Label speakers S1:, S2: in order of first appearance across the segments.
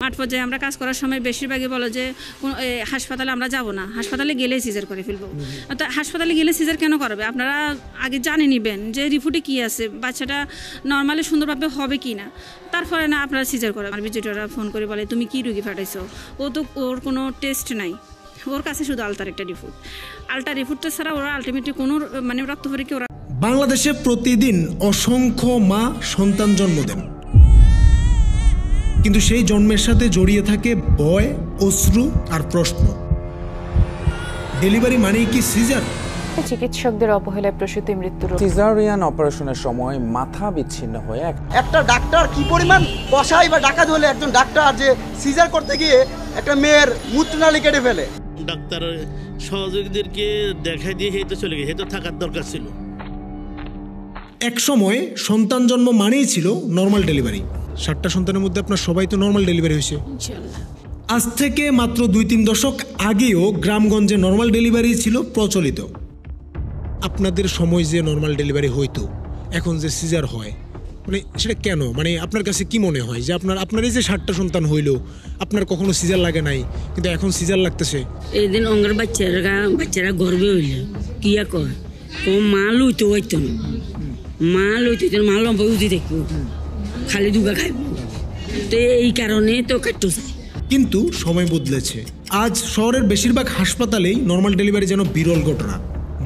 S1: মাঠ পর্যায়ে আমরা কাজ করার সময় বেশিরভাগই বলো যে হাসপাতালে আমরা যাব না, হাসপাতালে গেলেই সিজার করে ফেলবো। তো হাসপাতালে গেলে সিজার কেন করবে? আপনারা আগে জানে নিবেন যে রিপোর্টে কী আছে, বাচ্চাটা নর্মালি সুন্দরভাবে হবে কি না, তারপরে না আপনারা সিজার করে। আমার ভিজিটররা ফোন করে বলে তুমি কি রুগী পাঠাইছো, ও তো ওর কোনো টেস্ট নাই, ওর কাছে শুধু আলতার একটা রিপোর্ট, আলটা রিপোর্টটা ছাড়া ওরা আলটিমেটলি কোনো মানে রক্ত পরীক্ষা ওরা।
S2: বাংলাদেশে প্রতিদিন অসংখ্য মা সন্তান জন্ম দেন, কিন্তু সেই জন্মের সাথে জড়িয়ে থাকে ভয়, অশ্রু আর প্রশ্ন। ডেলিভারি মানেই কি সিজার?
S3: চিকিৎসকদের অবহেলায় প্রসূতি মৃত্যুর।
S4: সিজারিয়ান অপারেশনের সময় মাথা বিচ্ছিন্ন হয়ে
S5: একটা ডাক্তার কি পরিমাণ কষাই বা ডাকাত হলে একজন ডাক্তার যে সিজার করতে গিয়ে একটা মেয়ের মূত্রনালী কেটে ফেলে।
S6: ডাক্তার সহযোগীদেরকে দেখাই দিয়ে হেঁটে চলে গেছে, হেঁটে থাকার দরকার ছিল।
S2: এক সময় সন্তান জন্ম মানেই ছিল নর্মাল ডেলিভারি। 7টা সন্তানের মধ্যে আপনার সবাই তো নর্মাল ডেলিভারি হয়েছে। আজ থেকে মাত্র 2-3 দশক আগেও গ্রামগঞ্জে নর্মাল ডেলিভারি ছিল প্রচলিত। আপনাদের সময় যে নর্মাল ডেলিভারি হইতো, এখন যে সিজার হয়, মানে সেটা কেন? মানে আপনার কাছে কি মনে হয় যে আপনার এই যে 7টা সন্তান হইলো, আপনার কখনো সিজার লাগে নাই, কিন্তু এখন সিজার লাগতেছে?
S7: এই দিন অঙ্গের বাচ্চারা গর্বে হইলে কি কয়, ও মা লইতে হইতো না, মা লইতে মা লম্বা উঠে দেখবো, খালি দুগা খাইব, তো এই কারণে তো কাটতে চাই।
S2: কিন্তু সময় বদলেছে। আজ শহরের বেশিরভাগ হাসপাতালেই নর্মাল ডেলিভারি যেন বিরল ঘটনা।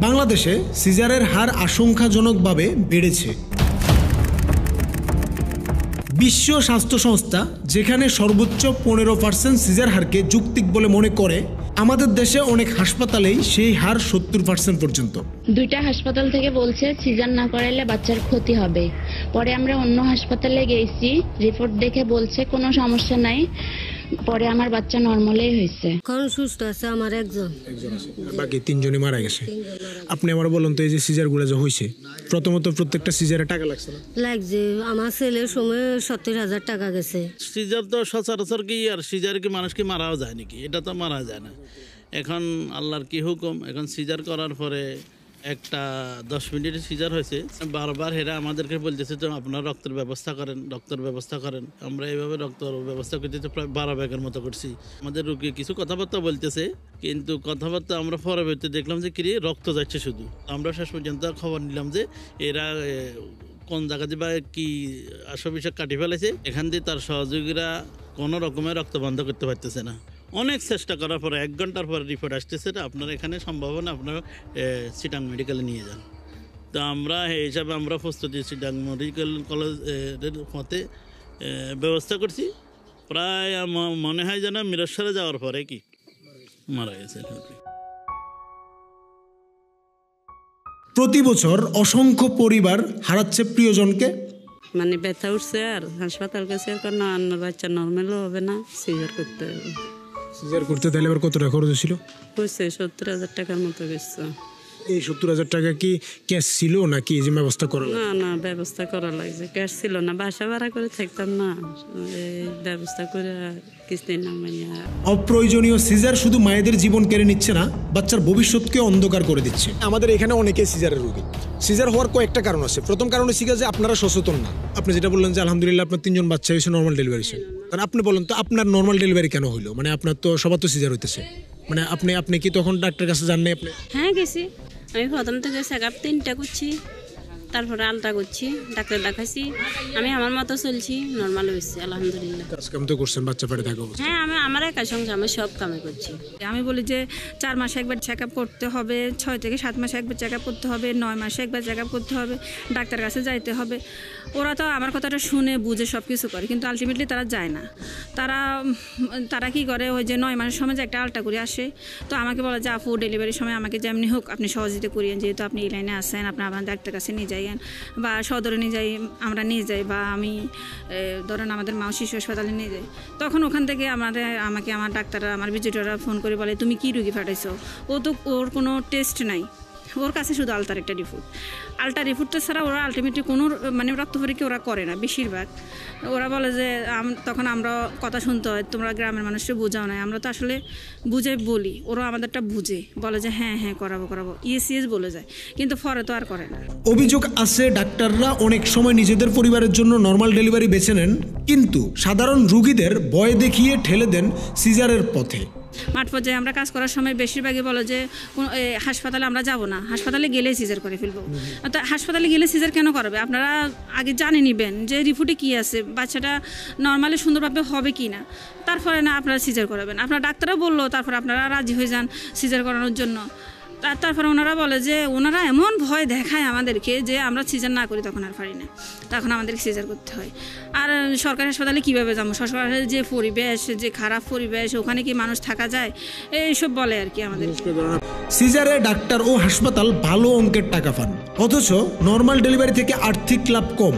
S2: বাংলাদেশে সিজারের হার আশঙ্কাজনকভাবে বেড়েছে। বিশ্ব স্বাস্থ্য সংস্থা যেখানে সর্বোচ্চ 15% সিজার হারকে যৌক্তিক বলে মনে করে, আমাদের দেশে অনেক হাসপাতালেই সেই হার 70% পর্যন্ত।
S8: 2টা হাসপাতাল থেকে বলছে সিজার না করাইলে বাচ্চার ক্ষতি হবে। পরে আমরা অন্য হাসপাতালে গেছি, রিপোর্ট দেখে বলছে কোনো সমস্যা নাই, পরে আমার বাচ্চা নরমালই হয়েছে।
S7: কারণ সুস্থ আছে আমার একজন
S2: আছে, বাকি 3 জনই মারা গেছে। আপনি আমার বলুন তো, এই যে সিজারগুলো যে হয়েছে, প্রথমত প্রত্যেকটা সিজারে টাকা লাগছে না?
S7: লাগছে, আমার ছেলের সময় 70,000 টাকা গেছে।
S6: সিজার তো সচরাচর কি আর সিজার কি মানুষ কি মারাও যায় নাকি? এটা তো মারা যায় না। এখন আল্লাহর কি হুকুম, এখন সিজার করার পরে একটা 10 মিনিটের সিজার হয়েছে, বারবার হেরা আমাদেরকে বলতেছে যে আপনারা রক্তের ব্যবস্থা করেন। আমরা এইভাবে রক্তের ব্যবস্থা করতেছি, প্রায় 12 ব্যাগের মতো করছি। আমাদের রোগী কিছু কথাবার্তা বলতেছে, কিন্তু কথাবার্তা আমরা পরবর্তীতে দেখলাম যে কি রক্ত যাচ্ছে শুধু। আমরা শেষ পর্যন্ত খবর নিলাম যে এরা কোন জায়গা দিয়ে বা কি বিষয় কাটি ফেলেছে, এখান দিয়ে তার সহযোগীরা কোনো রকমের রক্ত বন্ধ করতে পারতেছে না। অনেক চেষ্টা করার পরে 1 ঘন্টার পরে রিপোর্ট আসতেছে, আপনার এখানে সম্ভব না, আপনারা চিটাং মেডিকেলে নিয়ে যান। তো আমরা এই হিসাবে আমরা প্রস্তুতি চিটাং মেডিকেল কলেজের মতে ব্যবস্থা করছি। প্রায় মনে হয় যেন মিরসরে যাওয়ার পরে কি মারা গেছে।
S2: প্রতি বছর অসংখ্য পরিবার হারাচ্ছে প্রিয়জনকে।
S7: মানে ব্যথা উঠছে আর হাসপাতাল গেছে, কারণ আমার বাচ্চা নর্মালও হবে না, সিজার করতে হবে।
S2: সিজার করতে তাহলে আবার কত টাকা খরচ ছিল?
S7: হয়েছে 70,000 টাকার মতো গেছে।
S2: এই 70,000 টাকা কি ক্যাশ ছিল নাকি যে ব্যবস্থা করা?
S7: না ব্যবস্থা করা লাগছে, ক্যাশ ছিল না, বাসা ভাড়া করে থাকতাম না, ব্যবস্থা করে কিস্তি নামাইয়া।
S2: অপ্রয়োজনীয় সিজার শুধু মায়েদের জীবন কেড়ে নিচ্ছে না, বাচ্চার ভবিষ্যৎকে অন্ধকার করে দিচ্ছে। আমাদের এখানে অনেকে সিজারের রোগী। সিজার হওয়ার কয়েকটা কারণ আছে। প্রথম কারণ হচ্ছে যে আপনারা সচেতন না। আপনি যেটা বললেন যে আলহামদুলিল্লাহ আপনার 3 জন বাচ্চা হয়েছে, নর্মাল ডেলিভারি হয়েছে, কারণ আপনি বলেন তো আপনার নর্মাল ডেলিভারি কেন হইলো? মানে আপনার তো সবার তো সিজার হইতেছে, মানে আপনি কি তখন ডাক্তারের কাছে যান নাই? আপনি?
S7: হ্যাঁ গেছি, আমি প্রথম থেকে চেকআপ 3টা করছি, তারপরে আলট্রা করছি, ডাক্তার দেখাইছি, আমি আমার মতো চলছি, নর্মাল হয়েছে আলহামদুলিল্লাহ।
S2: কাজ কাম তো করছেন, বাচ্চা পেটে থাকা?
S7: হ্যাঁ, আমার একা সংসার, আমি সব কামে করছি।
S1: আমি বলি যে 4 মাসে একবার চেক আপ করতে হবে, 6 থেকে 7 মাসে একবার চেক আপ করতে হবে, 9 মাসে একবার চেক আপ করতে হবে, ডাক্তার কাছে যাইতে হবে। ওরা তো আমার কথাটা শুনে বুঝে সব কিছু করে, কিন্তু আলটিমেটলি তারা যায় না। তারা কি করে, ওই যে 9 মাসের সময় যে একটা আলট্রা করে আসে, তো আমাকে বলে যে আপু ডেলিভারির সময় আমাকে যেমনি হোক আপনি সহযোগিতা করিয়েন, যেহেতু আপনি এই লাইনে আসেন, আপনি আমার ডাক্তার কাছে নিয়ে যাইয়েন বা সদরে নিয়ে যাই, আমরা নিয়ে যাই, বা আমি ধরেন আমাদের মা শিশু হাসপাতালে নিয়ে যাই। তখন ওখান থেকে আমাকে আমার ডাক্তাররা, আমার ভিজিটররা ফোন করে বলে তুমি কি রুগী পাঠাইছো, ও তো ওর কোনো টেস্ট নাই, ওর কাছে শুধু আলতার একটা রিপোর্ট, আলটা রিপোর্টটা ছাড়া ওরা আলটিমেটলি কোনো মানে রক্ত পরীক্ষা ওরা করে না বেশিরভাগ। ওরা বলে যে তখন আমরা কথা শুনতে হয়, তোমরা গ্রামের মানুষকে বোঝাও না। আমরা তো আসলে বুঝে বলি, ওরা আমাদেরটা বুঝে বলে যে হ্যাঁ হ্যাঁ করাবো ইয়েস বলে যায়, কিন্তু পরে তো আর করে না।
S2: অভিযোগ আছে ডাক্তাররা অনেক সময় নিজেদের পরিবারের জন্য নর্মাল ডেলিভারি বেছে নেন, কিন্তু সাধারণ রোগীদের ভয় দেখিয়ে ঠেলে দেন সিজারের পথে।
S1: মাঠ পর্যায়ে আমরা কাজ করার সময় বেশিরভাগই বলে যে হাসপাতালে আমরা যাব না, হাসপাতালে গেলেই সিজার করে ফেলবো। তো হাসপাতালে গেলে সিজার কেন করবে? আপনারা আগে জানে নিবেন যে রিপোর্টে কী আছে, বাচ্চাটা নর্মালি সুন্দরভাবে হবে কি না, তারপরে না আপনারা সিজার করাবেন। আপনার ডাক্তারও বললো, তারপরে আপনারা রাজি হয়ে যান সিজার করানোর জন্য। তারপরে ওনারা বলে যে ওনারা এমন ভয় দেখায় আমাদেরকে যে আমরা সিজার না করি তখন আর পারি না, তখন আমাদেরকে সিজার করতে হয়। আর সরকারি হাসপাতালে কীভাবে যাবো? সরকারি যে পরিবেশ, যে খারাপ পরিবেশ, ওখানে কি মানুষ থাকা যায়, এইসব বলে আর কি আমাদের।
S2: সিজারে ডাক্তার ও হাসপাতাল ভালো অঙ্কের টাকা পান, অথচ নর্মাল ডেলিভারি থেকে আর্থিক লাভ কম।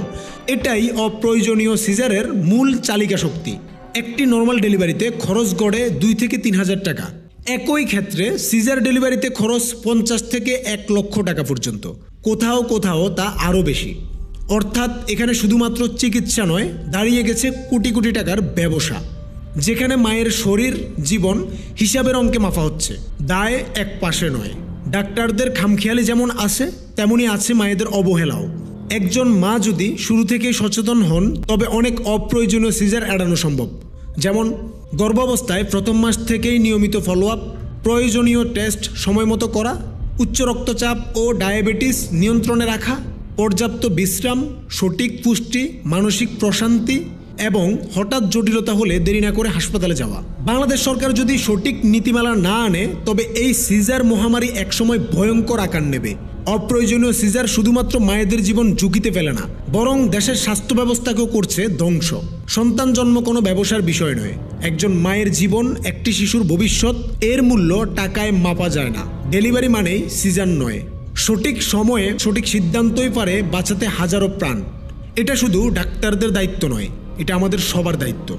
S2: এটাই অপ্রয়োজনীয় সিজারের মূল চালিকা শক্তি। একটি নর্মাল ডেলিভারিতে খরচ গড়ে 2 থেকে 3 হাজার টাকা। একই ক্ষেত্রে সিজার ডেলিভারিতে খরচ 50 থেকে 1 লক্ষ টাকা পর্যন্ত, কোথাও কোথাও তা আরও বেশি। অর্থাৎ এখানে শুধুমাত্র চিকিৎসা নয়, দাঁড়িয়ে গেছে কোটি কোটি টাকার ব্যবসা, যেখানে মায়ের শরীর জীবন হিসাবের অঙ্কে মাপা হচ্ছে। দায় এক পাশে নয়। ডাক্তারদের খামখেয়ালি যেমন আছে, তেমনি আছে মায়েদের অবহেলাও। একজন মা যদি শুরু থেকেই সচেতন হন, তবে অনেক অপ্রয়োজনীয় সিজার এড়ানো সম্ভব। যেমন গর্ভাবস্থায় প্রথম মাস থেকেই নিয়মিত ফলো আপ, প্রয়োজনীয় টেস্ট সময় মতো করা, উচ্চ রক্তচাপ ও ডায়াবেটিস নিয়ন্ত্রণে রাখা, পর্যাপ্ত বিশ্রাম, সঠিক পুষ্টি, মানসিক প্রশান্তি এবং হঠাৎ জটিলতা হলে দেরি না করে হাসপাতালে যাওয়া। বাংলাদেশ সরকার যদি সঠিক নীতিমালা না আনে, তবে এই সিজার মহামারী একসময় ভয়ঙ্কর আকার নেবে। অপ্রয়োজনীয় সিজার শুধুমাত্র মায়েদের জীবন ঝুঁকিতে ফেলে না, বরং দেশের স্বাস্থ্য ব্যবস্থাকেও করছে ধ্বংস। সন্তান জন্ম কোনো ব্যবসার বিষয় নয়। একজন মায়ের জীবন, একটি শিশুর ভবিষ্যৎ, এর মূল্য টাকায় মাপা যায় না। ডেলিভারি মানেই সিজার নয়। সঠিক সময়ে সঠিক সিদ্ধান্তই পারে বাঁচাতে হাজারো প্রাণ। এটা শুধু ডাক্তারদের দায়িত্ব নয়, এটা আমাদের সবার দায়িত্ব।